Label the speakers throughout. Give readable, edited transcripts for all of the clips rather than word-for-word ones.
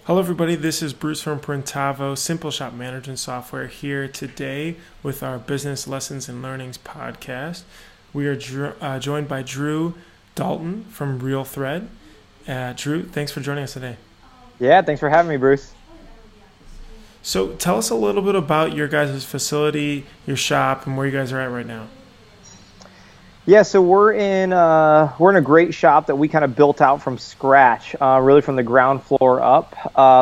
Speaker 1: Hello, everybody. This is Bruce from Printavo, Simple Shop Management Software, here today with our Business Lessons and Learnings podcast. We are joined by Dru Dalton from Real Thread. Dru, thanks for joining us today.
Speaker 2: Yeah, thanks for having me, Bruce.
Speaker 1: So tell us a little bit about your guys' facility, your shop, and where you guys are at right now.
Speaker 2: Yeah, so we're in a great shop that we kind of built out from scratch, really from the ground floor up.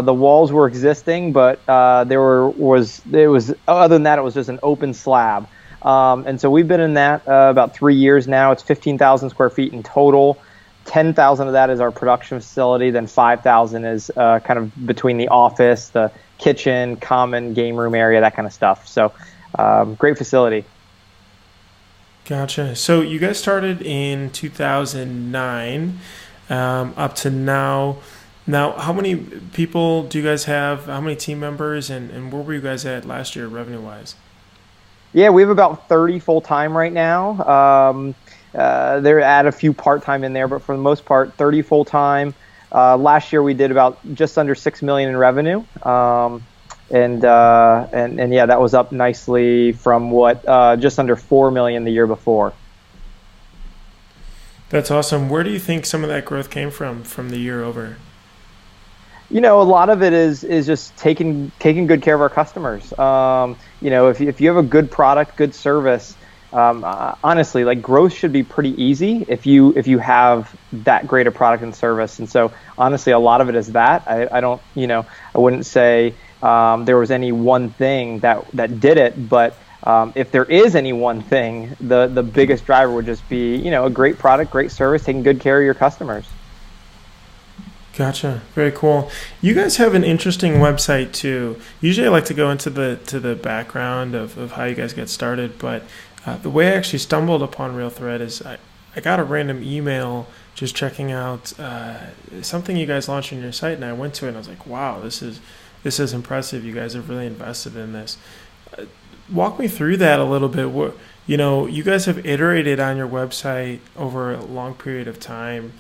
Speaker 2: The walls were existing, but other than that, it was just an open slab. And so we've been in that about 3 years now. It's 15,000 square feet in total. 10,000 of that is our production facility. Then 5,000 is kind of between the office, the kitchen, common game room area, that kind of stuff. So great facility.
Speaker 1: Gotcha. So you guys started in 2009 up to now. Now, how many people do you guys have? How many team members? And where were you guys at last year revenue-wise?
Speaker 2: Yeah, we have about 30 full-time right now. They're add a few part-time in there, but for the most part, 30 full-time. Last year we did about just under $6 million in revenue. And yeah, that was up nicely from just under $4 million the year before.
Speaker 1: That's awesome. Where do you think some of that growth came from the year over?
Speaker 2: You know, a lot of it is just taking good care of our customers. You know, if you have a good product, good service, honestly, like growth should be pretty easy if you have that great a product and service. And so honestly, a lot of it is that. I wouldn't say there was any one thing that did it, but if there is any one thing, the biggest driver would just be, you know, a great product, great service, taking good care of your customers.
Speaker 1: Gotcha. Very cool. You guys have an interesting website too. Usually I like to go into the background of how you guys get started, but the way I actually stumbled upon Real Thread is I got a random email just checking out something you guys launched on your site, and I went to it and I was like, wow, this is impressive. You guys have really invested in this. Walk me through that a little bit. You know, you guys have iterated on your website over a long period of time,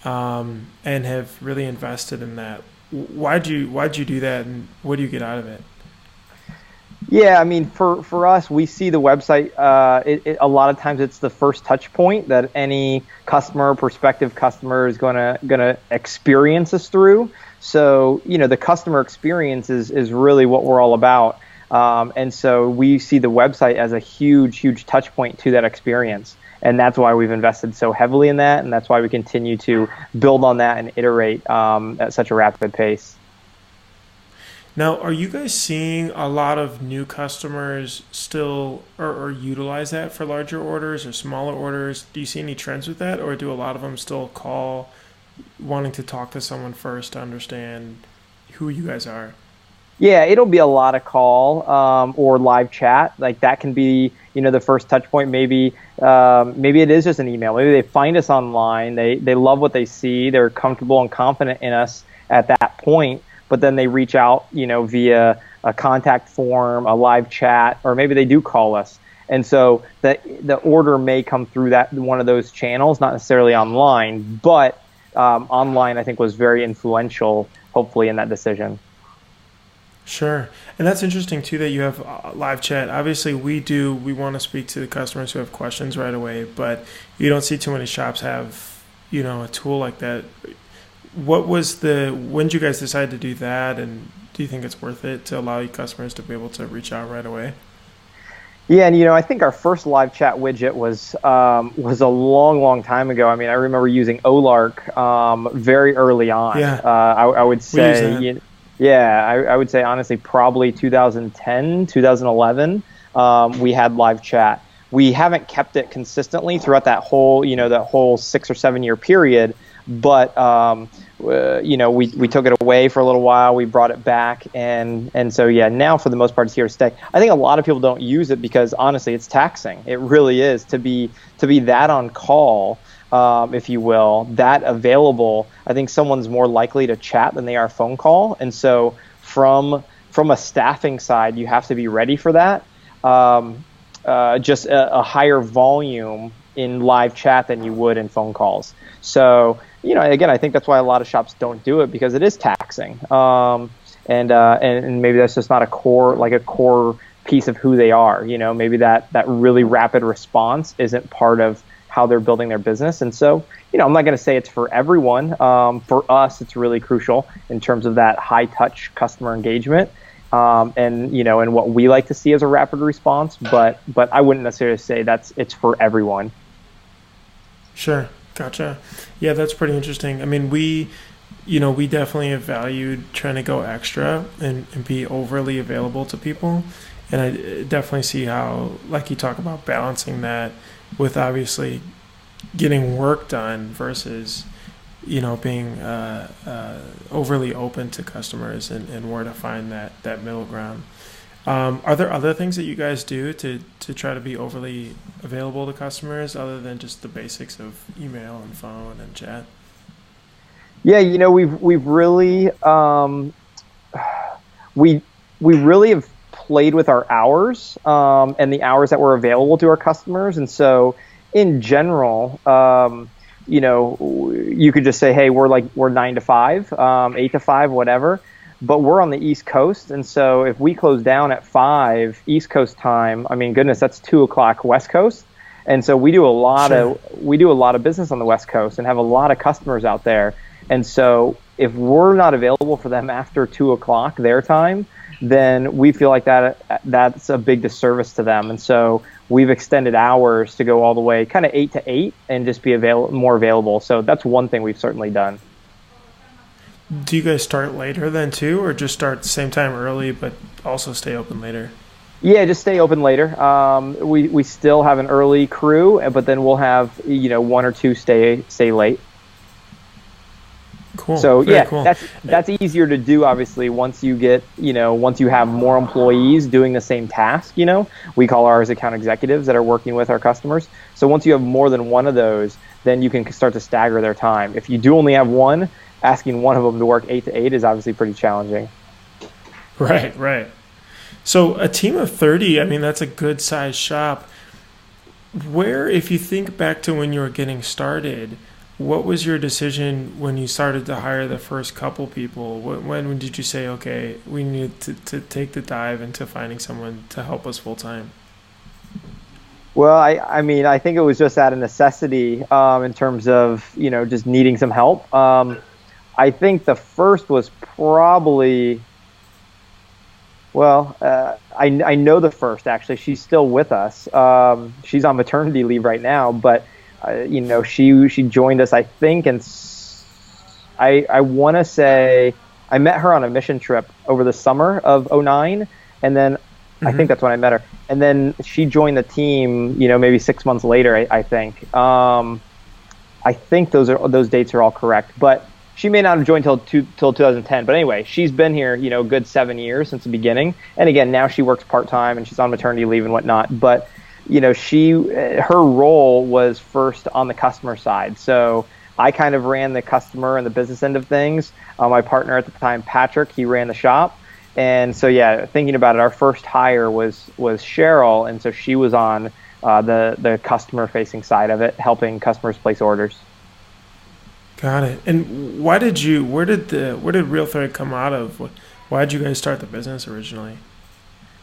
Speaker 1: and have really invested in that. Why'd you do that, and what do you get out of it?
Speaker 2: Yeah, I mean, for us, we see the website, a lot of times it's the first touch point that any prospective customer is gonna experience us through. So, you know, the customer experience is really what we're all about. And so we see the website as a huge touch point to that experience. And that's why we've invested so heavily in that. And that's why we continue to build on that and iterate at such a rapid pace.
Speaker 1: Now, are you guys seeing a lot of new customers still or utilize that for larger orders or smaller orders? Do you see any trends with that, or do a lot of them still call wanting to talk to someone first to understand who you guys are?
Speaker 2: Yeah, it'll be a lot of call or live chat. Like that can be, you know, the first touch point. Maybe it is just an email. Maybe they find us online. They love what they see. They're comfortable and confident in us at that point. But then they reach out, you know, via a contact form, a live chat, or maybe they do call us. And so the order may come through that one of those channels, not necessarily online, but online I think was very influential, hopefully, in that decision.
Speaker 1: Sure. And that's interesting too that you have live chat. Obviously we want to speak to the customers who have questions right away, but you don't see too many shops have, you know, a tool like that. When did you guys decide to do that, and do you think it's worth it to allow your customers to be able to reach out right away?
Speaker 2: Yeah, and you know, I think our first live chat widget was a long time ago. I mean, I remember using Olark very early on.
Speaker 1: Yeah.
Speaker 2: I would say, I would say honestly, probably 2010, 2011, we had live chat. We haven't kept it consistently throughout that whole 6 or 7 year period. But you know, we took it away for a little while. We brought it back, and so yeah, now for the most part, it's here to stay. I think a lot of people don't use it because honestly, it's taxing. It really is to be that on call, if you will, that available. I think someone's more likely to chat than they are phone call, and so from a staffing side, you have to be ready for that. Just a higher volume in live chat than you would in phone calls. So again, I think that's why a lot of shops don't do it, because it is taxing. And maybe that's just not a core piece of who they are. Maybe that really rapid response isn't part of how they're building their business. And so, I'm not going to say it's for everyone. For us, it's really crucial in terms of that high touch customer engagement. And what we like to see as a rapid response, but I wouldn't necessarily say it's for everyone.
Speaker 1: Sure. Gotcha. Yeah, that's pretty interesting. I mean, we definitely have valued trying to go extra and be overly available to people. And I definitely see how, like you talk about, balancing that with obviously getting work done versus, being overly open to customers and where to find that middle ground. Are there other things that you guys do to try to be overly available to customers other than just the basics of email and phone and chat?
Speaker 2: Yeah, we've really we really have played with our hours and the hours that were available to our customers. And so in general, you could just say, hey, we're 9 to 5, 8 to 5, whatever. But we're on the East Coast, and so if we close down at 5 East Coast time, I mean, goodness, that's 2 o'clock West Coast. And so we do a lot of business on the West Coast and have a lot of customers out there. And so if we're not available for them after 2 o'clock their time, then we feel like that's a big disservice to them. And so we've extended hours to go all the way kind of 8 to 8 and just be more available. So that's one thing we've certainly done.
Speaker 1: Do you guys start later then too, or just start the same time early but also stay open later?
Speaker 2: Yeah, just stay open later. We still have an early crew, but then we'll have 1 or 2 stay late.
Speaker 1: Cool.
Speaker 2: So
Speaker 1: Very cool.
Speaker 2: that's easier to do, obviously, once you have more employees doing the same task. We call ours account executives that are working with our customers. So once you have more than one of those, then you can start to stagger their time. If you do only have one, asking one of them to work 8 to 8 is obviously pretty challenging.
Speaker 1: Right. So a team of 30, I mean, that's a good sized shop. Where, if you think back to when you were getting started, what was your decision when you started to hire the first couple people? When did you say, okay, we need to take the dive into finding someone to help us full time?
Speaker 2: Well, I mean, I think it was just out of necessity in terms of, just needing some help. I think the first was probably, I know the first, actually. She's still with us. She's on maternity leave right now, but, she joined us, I think, and I want to say I met her on a mission trip over the summer of 2009, and then I think that's when I met her. And then she joined the team, maybe 6 months later, I think. I think those dates are all correct, but she may not have joined till 2010, but anyway, she's been here, a good 7 years since the beginning. And again, now she works part-time and she's on maternity leave and whatnot. But, her role was first on the customer side. So I kind of ran the customer and the business end of things. My partner at the time, Patrick, he ran the shop. And so, yeah, thinking about it, our first hire was Cheryl. And so she was on the customer-facing side of it, helping customers place orders.
Speaker 1: Got it. And where did Real Thread come out of? Why did you guys start the business originally?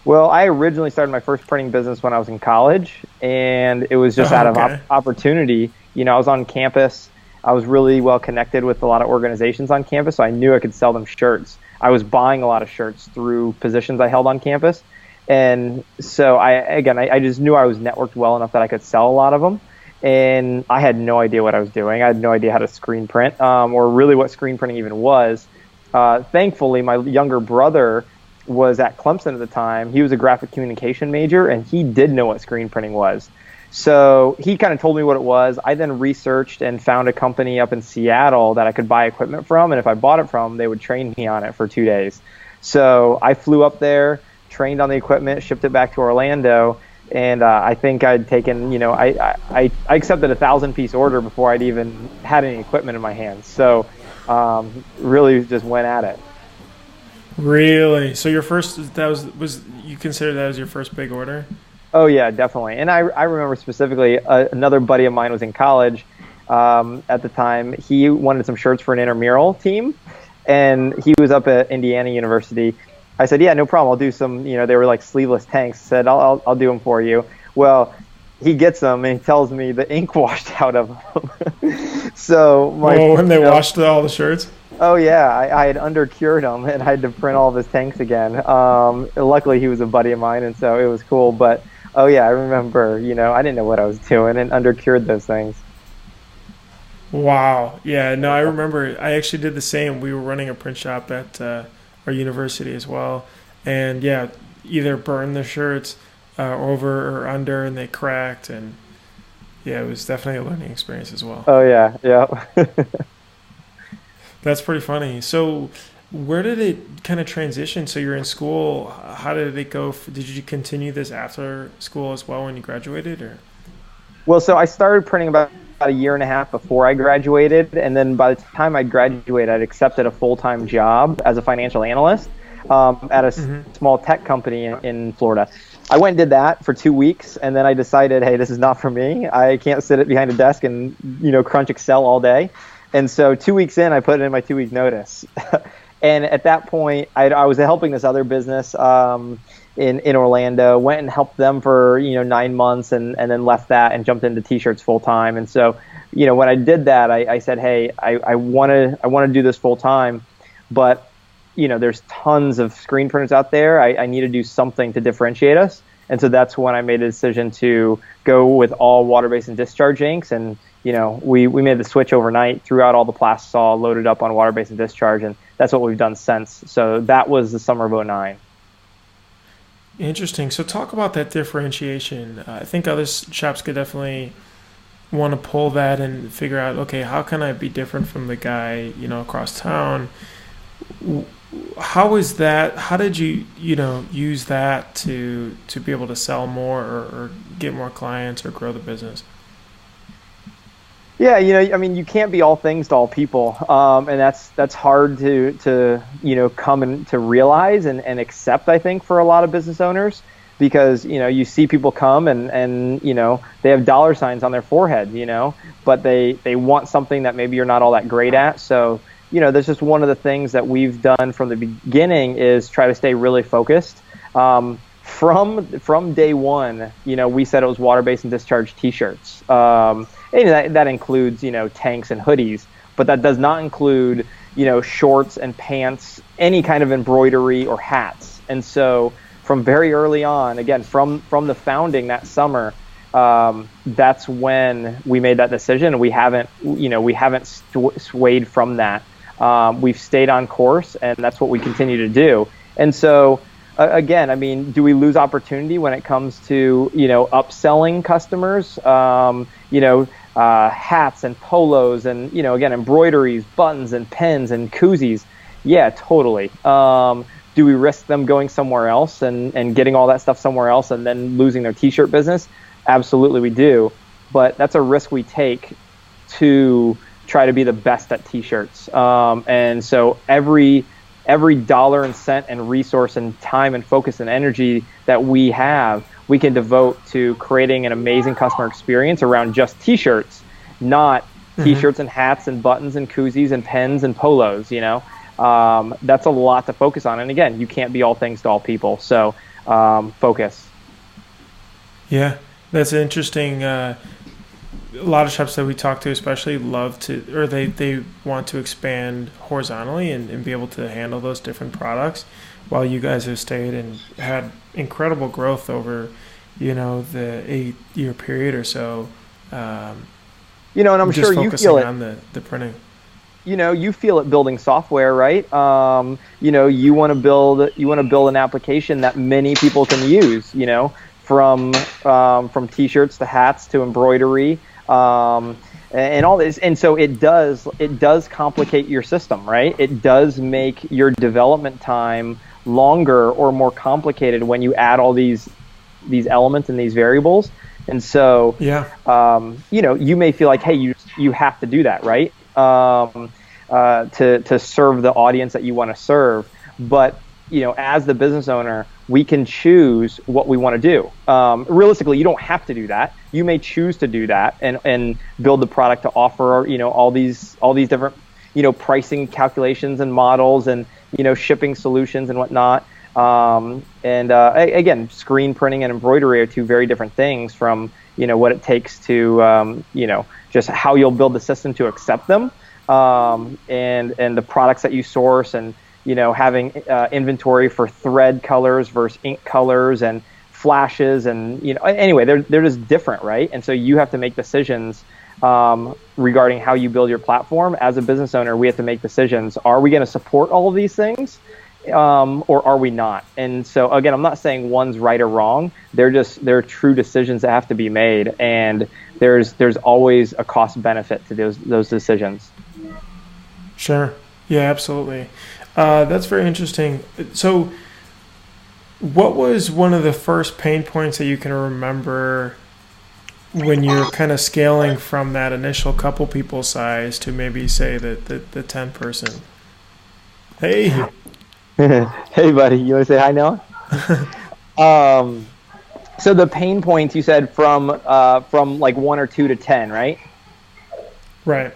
Speaker 2: Well, I originally started my first printing business when I was in college, and it was just out of opportunity. I was on campus. I was really well connected with a lot of organizations on campus, so I knew I could sell them shirts. I was buying a lot of shirts through positions I held on campus. And so I just knew I was networked well enough that I could sell a lot of them. And I had no idea what I was doing. I had no idea how to screen print or really what screen printing even was. Thankfully, my younger brother was at Clemson at the time. He was a graphic communication major, and he did know what screen printing was. So he kind of told me what it was. I then researched and found a company up in Seattle that I could buy equipment from. And if I bought it from, they would train me on it for 2 days. So I flew up there, trained on the equipment, shipped it back to Orlando. And I think I'd taken, I accepted a 1,000-piece order before I'd even had any equipment in my hands. So really just went at it.
Speaker 1: Really? So your first, was you consider that as your first big order?
Speaker 2: Oh, yeah, definitely. And I remember specifically another buddy of mine was in college. at the time. He wanted some shirts for an intramural team, and he was up at Indiana University. I said, yeah, no problem. I'll do some, they were like sleeveless tanks. I said, I'll do them for you. Well, he gets them and he tells me the ink washed out of them. So
Speaker 1: when they washed all the shirts?
Speaker 2: Oh yeah, I had undercured him and I had to print all of his tanks again. Luckily he was a buddy of mine, and so it was cool. But oh yeah, I remember, I didn't know what I was doing and undercured those things.
Speaker 1: Wow. Yeah, no, I remember I actually did the same. We were running a print shop at our university as well. And yeah, either burned the shirts over or under, and they cracked. And yeah, it was definitely a learning experience as well.
Speaker 2: Oh yeah, yeah.
Speaker 1: That's pretty funny. So where did it kind of transition? So you're in school. How did it go? Did you continue this after school as well when you graduated? Or?
Speaker 2: Well, so I started printing about a year and a half before I graduated. And then by the time I graduated, I'd accepted a full-time job as a financial analyst at a small tech company in Florida. I went and did that for 2 weeks, and then I decided, hey, this is not for me. I can't sit behind a desk and, crunch Excel all day. And so 2 weeks in, I put in my 2-week notice. And at that point, I was helping this other business in Orlando, went and helped them for 9 months, and then left that and jumped into T-shirts full time. And so, when I did that, I said, hey, I want to do this full time, but there's tons of screen printers out there. I need to do something to differentiate us. And so that's when I made a decision to go with all water-based and discharge inks. And we made the switch overnight, threw out all the plastisol, loaded up on water-based and discharge, and that's what we've done since. So that was the summer of 2009.
Speaker 1: Interesting. So talk about that differentiation. I think other shops could definitely want to pull that and figure out, okay, how can I be different from the guy, across town? How is that? How did you, use that to be able to sell more or get more clients or grow the business?
Speaker 2: Yeah, you can't be all things to all people, and that's hard to come and to realize and accept, I think, for a lot of business owners, because you see people come and they have dollar signs on their forehead, but they want something that maybe you're not all that great at. So that's just one of the things that we've done from the beginning is try to stay really focused. From day one, we said it was water-based and discharge T-shirts. And that includes, tanks and hoodies, but that does not include, shorts and pants, any kind of embroidery or hats. And so from very early on, again, from the founding that summer, that's when we made that decision. We haven't swayed from that. We've stayed on course, and that's what we continue to do. And so, again, do we lose opportunity when it comes to, upselling customers, hats and polos and, again, embroideries, buttons and pens and koozies? Yeah, totally. Do we risk them going somewhere else and getting all that stuff somewhere else and then losing their T-shirt business? Absolutely, we do. But that's a risk we take to try to be the best at T-shirts. And so every dollar and cent and resource and time and focus and energy that we have, we can devote to creating an amazing customer experience around just T-shirts, not T-shirts and hats and buttons and koozies and pens and polos. That's a lot to focus on. And again, you can't be all things to all people. So focus. Yeah,
Speaker 1: that's interesting. A lot of shops that we talk to especially love to, or they want to expand horizontally and be able to handle those different products, while you guys have stayed and had incredible growth over, the 8-year period or so.
Speaker 2: And I'm sure you feel it
Speaker 1: on the printing.
Speaker 2: You feel it building software, right? You want to build an application that many people can use, from T-shirts to hats to embroidery, and all this. And so it does complicate your system, right? It does make your development time longer or more complicated when you add all these elements and these variables. And so, you may feel like, hey, you have to do that, right? To serve the audience that you want to serve. But as the business owner, we can choose what we want to do. Realistically, you don't have to do that. You may choose to do that and build the product to offer, all these different, pricing calculations and models and, shipping solutions and whatnot. Again, screen printing and embroidery are two very different things from, what it takes to, just how you'll build the system to accept them, and the products that you source, and, having inventory for thread colors versus ink colors and flashes, and, anyway, they're just different, right? And so you have to make decisions regarding how you build your platform. As a business owner, we have to make decisions. Are we going to support all of these things? Or are we not? And so again, I'm not saying one's right or wrong. They're true decisions that have to be made, and there's always a cost benefit to those decisions.
Speaker 1: Sure. Yeah, absolutely. That's very interesting. So what was one of the first pain points that you can remember when you're kind of scaling from that initial couple people size to maybe say the 10 person? Hey.
Speaker 2: Hey, buddy. You want to say hi, Noah? So the pain points you said from like 1 or 2 to 10, right?
Speaker 1: Right.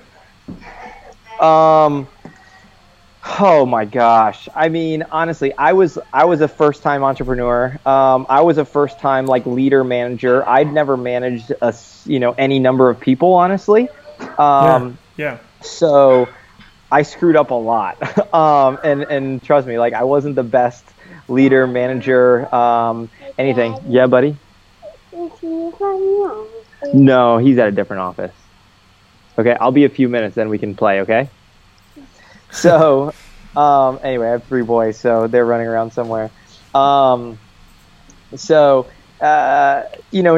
Speaker 2: Oh my gosh. I mean, honestly, I was a first-time entrepreneur. I was a first-time leader manager. I'd never managed any number of people, honestly.
Speaker 1: Yeah.
Speaker 2: So I screwed up a lot. And trust me, I wasn't the best leader, manager, anything. Yeah, buddy? No, he's at a different office. Okay, I'll be a few minutes, then we can play, okay? So, anyway, I have 3 boys, so they're running around somewhere. In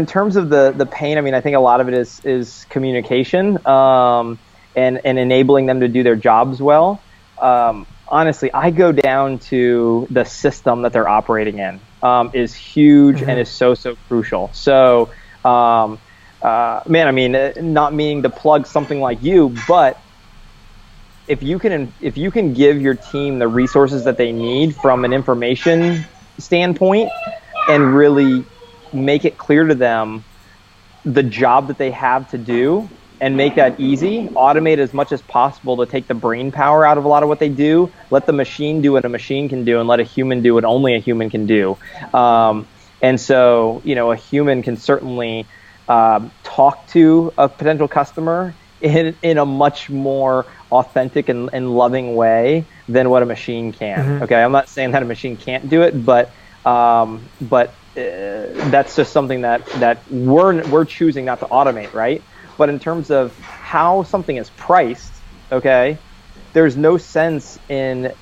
Speaker 2: terms of the pain, I mean, I think a lot of it is communication, and enabling them to do their jobs well. Honestly, I go down to the system that they're operating in is huge and is so crucial. So, man, I mean, not meaning to plug something like you, but if you can give your team the resources that they need from an information standpoint and really make it clear to them the job that they have to do and make that easy, automate as much as possible to take the brain power out of a lot of what they do, let the machine do what a machine can do, and let a human do what only a human can do. And so, a human can certainly talk to a potential customer in a much more authentic and loving way than what a machine can. Okay, I'm not saying that a machine can't do it, but that's just something that we're choosing not to automate, right? But in terms of how something is priced, okay, there's no sense in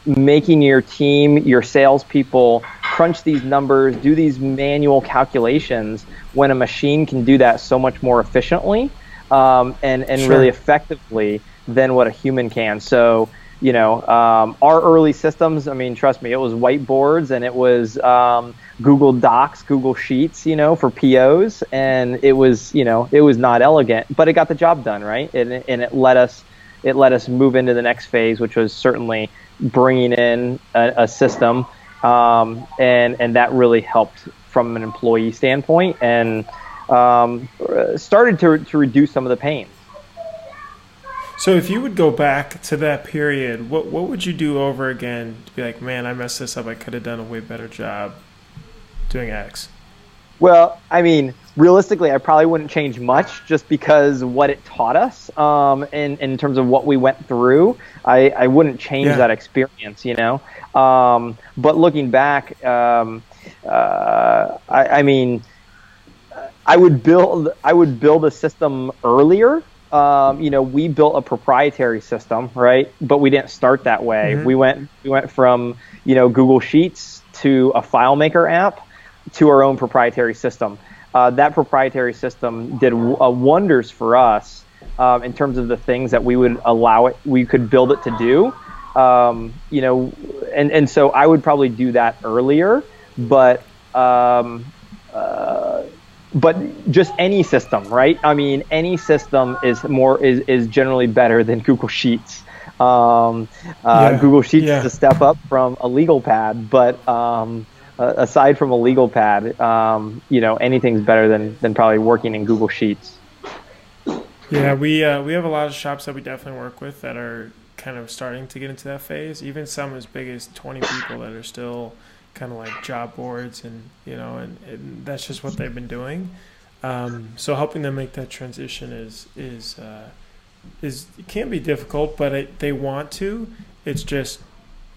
Speaker 2: making your team, your salespeople, crunch these numbers, do these manual calculations when a machine can do that so much more efficiently and sure, really effectively than what a human can. So, our early systems, I mean, trust me, it was whiteboards and it was Google Docs, Google Sheets, for POs, and it was not elegant, but it got the job done, right? And it let us move into the next phase, which was certainly bringing in a system, and that really helped from an employee standpoint, and started to reduce some of the pain.
Speaker 1: So if you would go back to that period, what would you do over again to be like, man, I messed this up. I could have done a way better job doing X?
Speaker 2: Well, I mean, realistically, I probably wouldn't change much just because what it taught us in terms of what we went through. I wouldn't change that experience, But looking back, I mean, I would build a system earlier. We built a proprietary system, right? But we didn't start that way. We went from, Google Sheets to a FileMaker app to our own proprietary system. That proprietary system did wonders for us in terms of the things that we could build it to do. And so I would probably do that earlier, but just any system, right? I mean, any system is generally better than Google Sheets. Google Sheets
Speaker 1: Yeah.
Speaker 2: is a step up from a legal pad, but aside from a legal pad, anything's better than probably working in Google Sheets.
Speaker 1: Yeah, we have a lot of shops that we definitely work with that are kind of starting to get into that phase. Even some as big as 20 people that are still kind of like job boards, and and that's just what they've been doing. So helping them make that transition is it can be difficult, but they want to. It's just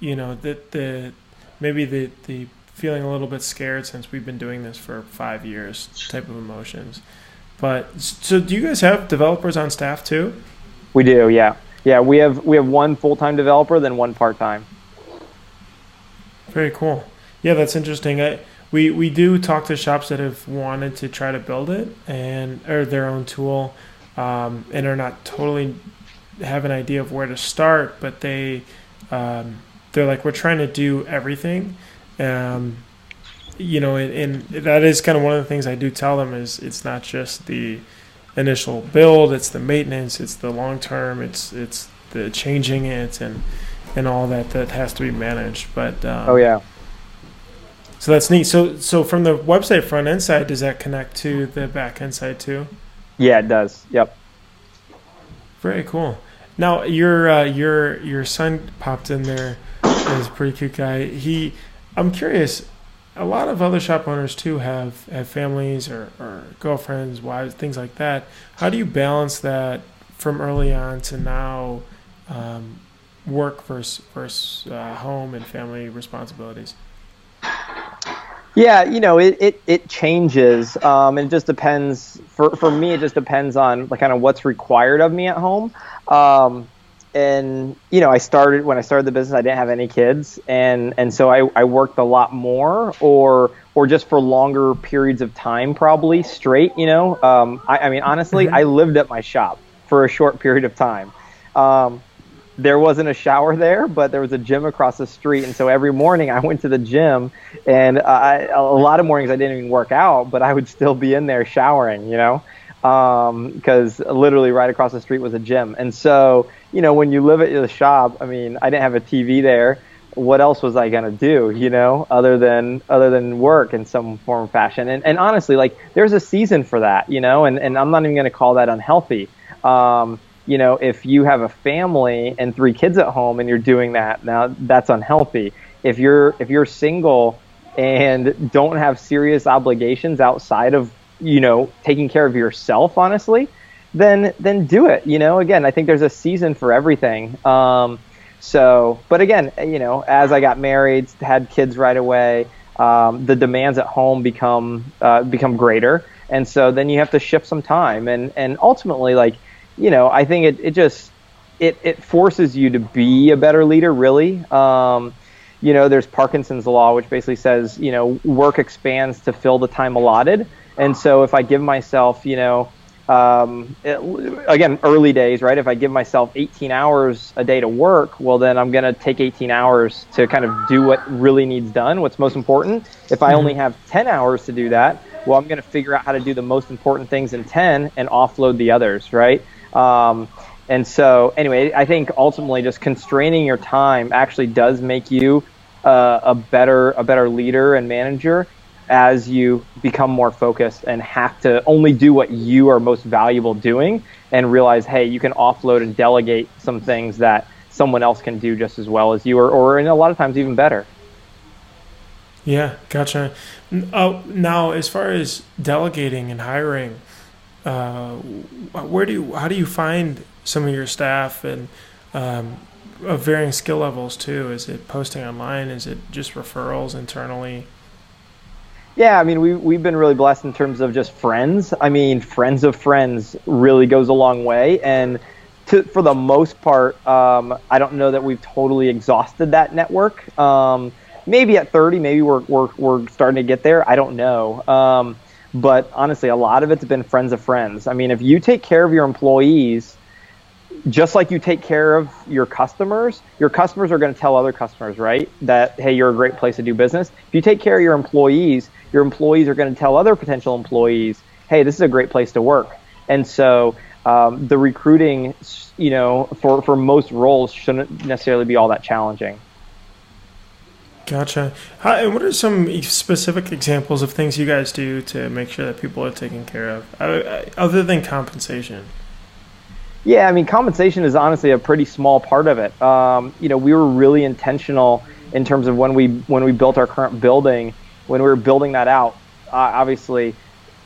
Speaker 1: that maybe the feeling a little bit scared since we've been doing this for 5 years type of emotions. But so do you guys have developers on staff too?
Speaker 2: We do, yeah. Yeah, we have one full-time developer, then one part-time.
Speaker 1: Very cool. Yeah, that's interesting. We do talk to shops that have wanted to try to build it or their own tool, and are not totally have an idea of where to start, but they're like, we're trying to do everything. And that is kind of one of the things I do tell them is it's not just the initial build, it's the maintenance, it's the long term, it's the changing it and all that has to be managed. But
Speaker 2: oh yeah.
Speaker 1: So that's neat. So from the website front end side, does that connect to the back end side too?
Speaker 2: Yeah, it does. Yep.
Speaker 1: Very cool. Now your son popped in there. He's a pretty cute guy. I'm curious. A lot of other shop owners too have families or girlfriends, wives, things like that. How do you balance that from early on to now, work versus home and family responsibilities?
Speaker 2: Yeah, it changes. It just depends. For me, it just depends on kind of what's required of me at home. And when I started the business, I didn't have any kids, and so I worked a lot more, or just for longer periods of time, probably straight. I mean, honestly, I lived at my shop for a short period of time. There wasn't a shower there, but there was a gym across the street, and so every morning I went to the gym, and a lot of mornings I didn't even work out, but I would still be in there showering, because literally right across the street was a gym. And so, when you live at the shop, I mean, I didn't have a TV there. What else was I gonna do, other than work in some form or fashion? And honestly, there's a season for that, and I'm not even gonna call that unhealthy. If you have a family and 3 kids at home and you're doing that, now that's unhealthy. If you're single and don't have serious obligations outside of taking care of yourself, honestly, then do it. Again, I think there's a season for everything. But again, as I got married, had kids right away, the demands at home become greater, and so then you have to shift some time, and ultimately, I think it forces you to be a better leader, really. There's Parkinson's law, which basically says, work expands to fill the time allotted. And so if I give myself, again, early days, right? If I give myself 18 hours a day to work, well, then I'm going to take 18 hours to kind of do what really needs done, what's most important. If I only have 10 hours to do that, well, I'm going to figure out how to do the most important things in 10 and offload the others, right? And so anyway, I think ultimately just constraining your time actually does make you a better leader and manager as you become more focused and have to only do what you are most valuable doing, and realize, hey, you can offload and delegate some things that someone else can do just as well as you, or in a lot of times even better.
Speaker 1: Yeah, gotcha. Now, as far as delegating and hiring, how do you find some of your staff, and of varying skill levels too? Is it posting online? Is it just referrals internally?
Speaker 2: Yeah, I mean, we've been really blessed in terms of just friends. I mean, friends of friends really goes a long way, and for the most part, I don't know that we've totally exhausted that network. Maybe at 30, maybe we're starting to get there. I don't know. But honestly, a lot of it's been friends of friends. I mean, if you take care of your employees, just like you take care of your customers are going to tell other customers, right, that, hey, you're a great place to do business. If you take care of your employees are going to tell other potential employees, hey, this is a great place to work. And so the recruiting, for most roles shouldn't necessarily be all that challenging.
Speaker 1: Gotcha. And what are some specific examples of things you guys do to make sure that people are taken care of, other than compensation?
Speaker 2: Yeah, I mean, compensation is honestly a pretty small part of it. We were really intentional in terms of when we built our current building, when we were building that out. Obviously,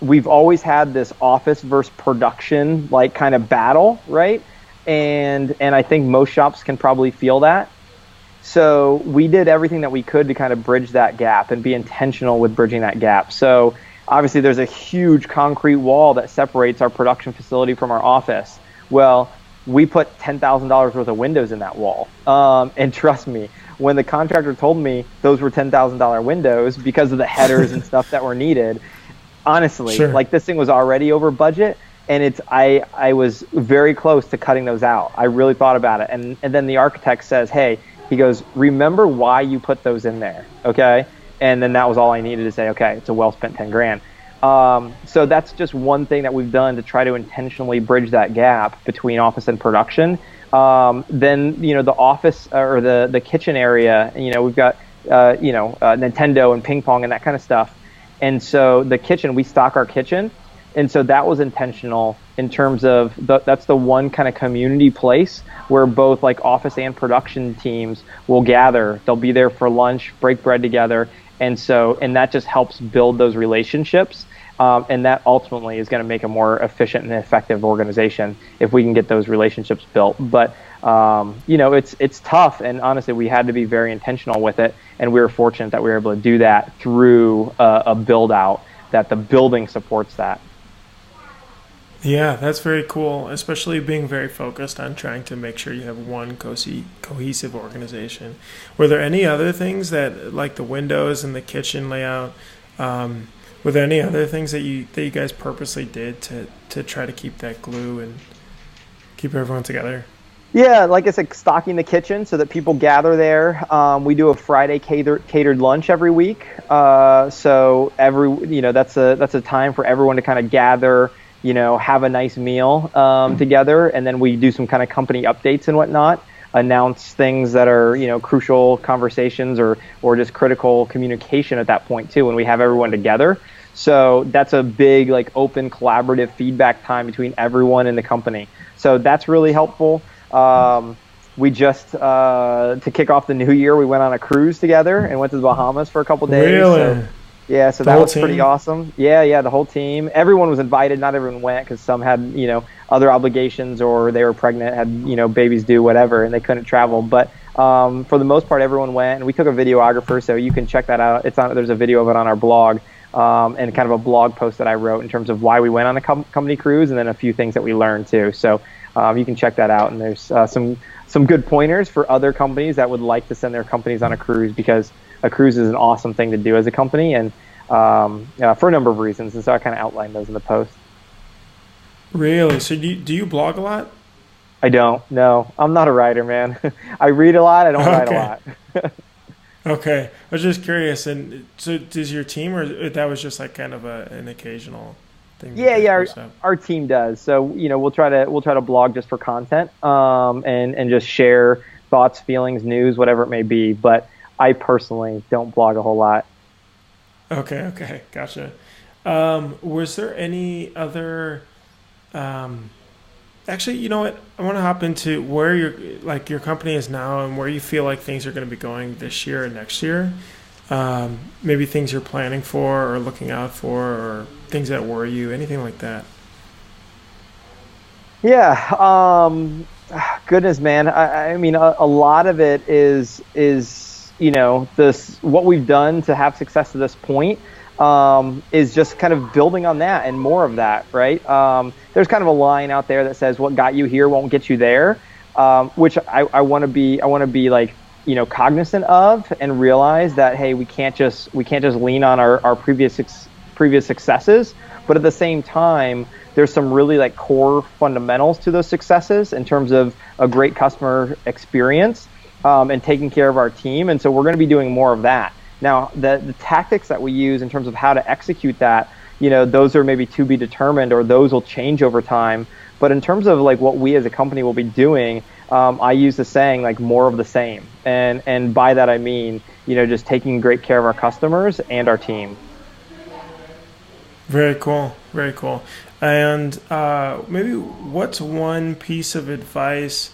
Speaker 2: we've always had this office versus production like kind of battle, right? And I think most shops can probably feel that. So we did everything that we could to kind of bridge that gap and be intentional with bridging that gap. So obviously there's a huge concrete wall that separates our production facility from our office. Well, we put $10,000 worth of windows in that wall. And trust me, when the contractor told me those were $10,000 windows because of the headers and stuff that were needed, honestly,
Speaker 1: sure.
Speaker 2: Like this thing was already over budget. And I was very close to cutting those out. I really thought about it. And then the architect says, hey, he goes, remember why you put those in there, okay? And then that was all I needed to say, okay, it's a well-spent 10 grand. So that's just one thing that we've done to try to intentionally bridge that gap between office and production. Then, the office or the kitchen area, we've got, Nintendo and ping pong and that kind of stuff. And so the kitchen, we stock our kitchen. And so that was intentional in terms of that's the one kind of community place where both like office and production teams will gather. They'll be there for lunch, break bread together. And that just helps build those relationships. And that ultimately is going to make a more efficient and effective organization if we can get those relationships built. But, it's tough. And honestly, we had to be very intentional with it. And we were fortunate that we were able to do that through a build out that the building supports that.
Speaker 1: Yeah, that's very cool, especially being very focused on trying to make sure you have one cohesive organization. Were there any other things that, like the windows and the kitchen layout, were there any other things that you guys purposely did to try to keep that glue and keep everyone together?
Speaker 2: Yeah, like I said, stocking the kitchen so that people gather there. We do a Friday catered lunch every week. So that's a time for everyone to kind of gather, have a nice meal together, and then we do some kind of company updates and whatnot, announce things that are, crucial conversations or just critical communication at that point too, when we have everyone together. So that's a big, like, open collaborative feedback time between everyone in the company. So that's really helpful. We just, to kick off the new year, we went on a cruise together and went to the Bahamas for a couple days.
Speaker 1: Really?
Speaker 2: So that was pretty awesome. Yeah, the whole team. Everyone was invited. Not everyone went because some had, other obligations or they were pregnant, had, babies due, whatever, and they couldn't travel. But for the most part, everyone went, and we took a videographer, so you can check that out. There's a video of it on our blog, and kind of a blog post that I wrote in terms of why we went on a company cruise, and then a few things that we learned too. So you can check that out, and there's some good pointers for other companies that would like to send their companies on a cruise, because a cruise is an awesome thing to do as a company, and for a number of reasons. And so I kind of outlined those in the post.
Speaker 1: Really? So do you blog a lot?
Speaker 2: I don't. No, I'm not a writer, man. I read a lot. I don't write a lot.
Speaker 1: Okay. I was just curious. And so does your team, or that was just like kind of an occasional thing?
Speaker 2: Yeah. Our team does. So, we'll try to blog just for content, and just share thoughts, feelings, news, whatever it may be. But I personally don't blog a whole lot.
Speaker 1: Okay. Gotcha. Was there any other, actually, you know what? I want to hop into where your company is now and where you feel like things are going to be going this year and next year. Maybe things you're planning for or looking out for, or things that worry you, anything like that.
Speaker 2: Yeah. Goodness, man. I mean, a lot of it is what we've done to have success to this point, is just kind of building on that and more of that, right? There's kind of a line out there that says what got you here won't get you there, which I want to be like, cognizant of, and realize that, hey, we can't just lean on our previous successes, but at the same time, there's some really like core fundamentals to those successes in terms of a great customer experience, and taking care of our team. And so we're going to be doing more of that. Now, the tactics that we use in terms of how to execute that, those are maybe to be determined, or those will change over time. But in terms of like what we as a company will be doing, I use the saying like more of the same. And by that, I mean, just taking great care of our customers and our team.
Speaker 1: Very cool. Very cool. And maybe what's one piece of advice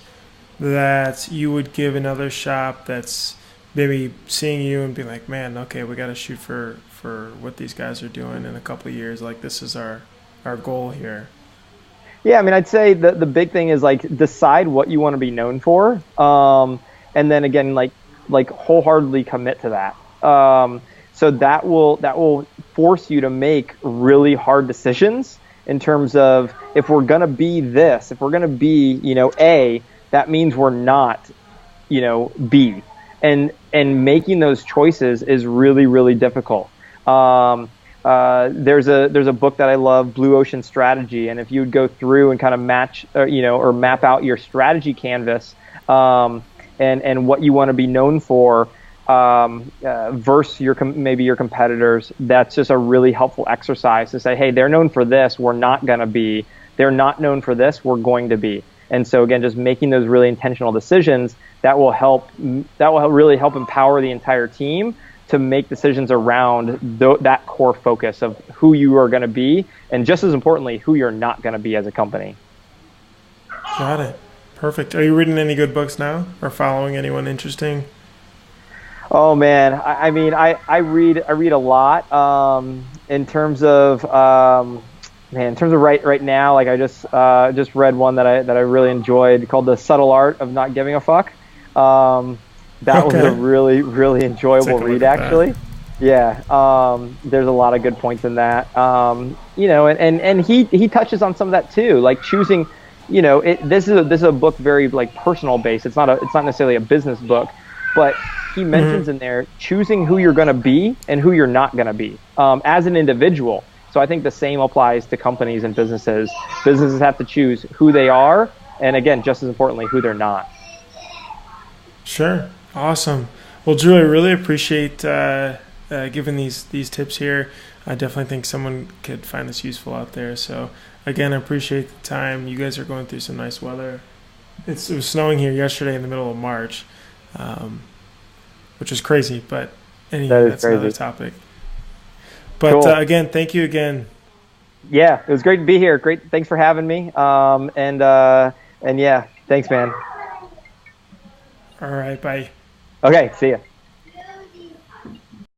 Speaker 1: that you would give another shop that's maybe seeing you and being like, man, okay, we got to shoot for what these guys are doing in a couple of years. Like, this is our goal here.
Speaker 2: Yeah, I mean, I'd say the big thing is like decide what you want to be known for, and then again, like wholeheartedly commit to that. So that will force you to make really hard decisions in terms of if we're gonna be this, if we're gonna be A, that means we're not B, and making those choices is really, really difficult. There's a book that I love, Blue Ocean Strategy, and if you would go through and kind of match or map out your strategy canvas and what you want to be known for versus maybe your competitors, that's just a really helpful exercise to say, hey, they're known for this, we're not going to be. They're not known for this, we're going to be. And so again, just making those really intentional decisions that will really help empower the entire team to make decisions around that core focus of who you are going to be, and just as importantly, who you're not going to be as a company.
Speaker 1: Got it. Perfect. Are you reading any good books now, or following anyone interesting?
Speaker 2: Oh man, I mean, I read a lot. In terms of right now, like I just read one that I really enjoyed called The Subtle Art of Not Giving a Fuck. That was a really, really enjoyable read, actually. Yeah, there's a lot of good points in that. And he touches on some of that too, like choosing. This is a book very like personal based. It's not necessarily a business book, but he mentions in there choosing who you're going to be and who you're not going to be as an individual. So I think the same applies to companies and businesses. Businesses have to choose who they are, and again, just as importantly, who they're not.
Speaker 1: Sure. Awesome. Well, Drew, I really appreciate giving these tips here. I definitely think someone could find this useful out there. So, again, I appreciate the time. You guys are going through some nice weather. It was snowing here yesterday in the middle of March, which is crazy. But anyway, that's crazy. Another topic. But cool. Again, thank you again.
Speaker 2: Yeah, it was great to be here. Great. Thanks for having me. And yeah, thanks, man.
Speaker 1: All right, bye.
Speaker 2: Okay, see ya.